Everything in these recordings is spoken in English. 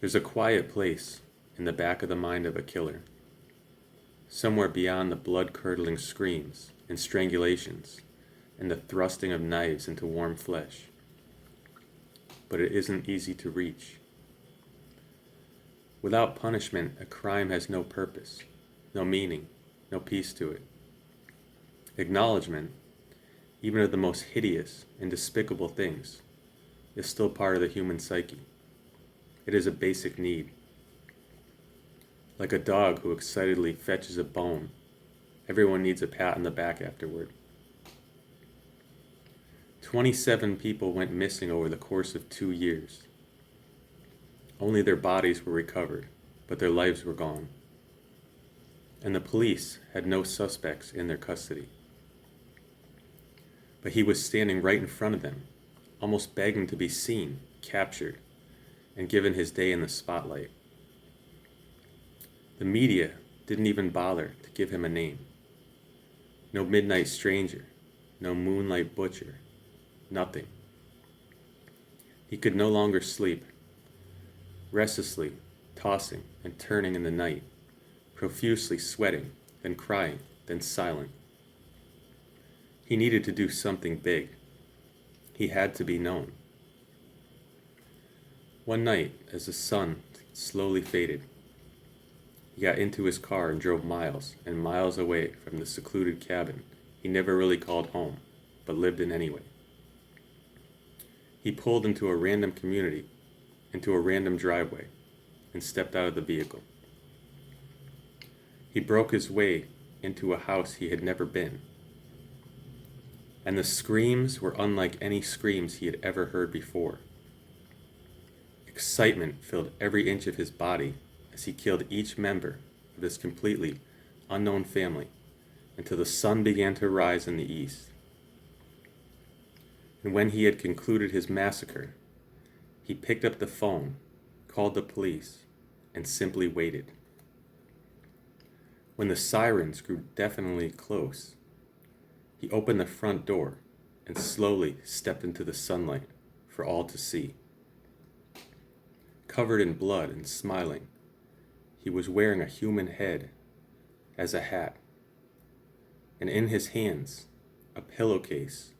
There's a quiet place in the back of the mind of a killer, somewhere beyond the blood-curdling screams and strangulations and the thrusting of knives into warm flesh. But it isn't easy to reach. Without punishment, a crime has no purpose, no meaning, no peace to it. Acknowledgement, even of the most hideous and despicable things, is still part of the human psyche. It is a basic need. Like a dog who excitedly fetches a bone, everyone needs a pat on the back afterward. 27 people went missing over the course of 2 years. Only their bodies were recovered, but their lives were gone. And the police had no suspects in their custody. But he was standing right in front of them, almost begging to be seen, captured, and given his day in the spotlight. The media didn't even bother to give him a name. No midnight stranger, no moonlight butcher, nothing. He could no longer sleep, restlessly tossing and turning in the night, profusely sweating, then crying, then silent. He needed to do something big. He had to be known. One night, as the sun slowly faded, he got into his car and drove miles and miles away from the secluded cabin he never really called home, but lived in anyway. He pulled into a random community, into a random driveway, and stepped out of the vehicle. He broke his way into a house he had never been, and the screams were unlike any screams he had ever heard before. Excitement filled every inch of his body as he killed each member of this completely unknown family until the sun began to rise in the east. And when he had concluded his massacre, he picked up the phone, called the police, and simply waited. When the sirens grew deafeningly close, he opened the front door and slowly stepped into the sunlight for all to see. Covered in blood and smiling, he was wearing a human head as a hat, and in his hands, a pillowcase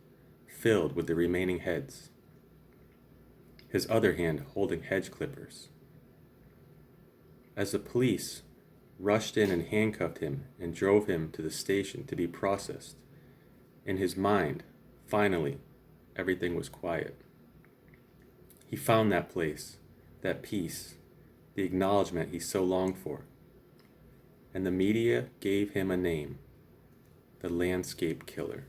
filled with the remaining heads, his other hand holding hedge clippers. As the police rushed in and handcuffed him and drove him to the station to be processed, in his mind, finally, everything was quiet. He found that place, that peace, the acknowledgement he so longed for. And the media gave him a name, the Landscape Killer.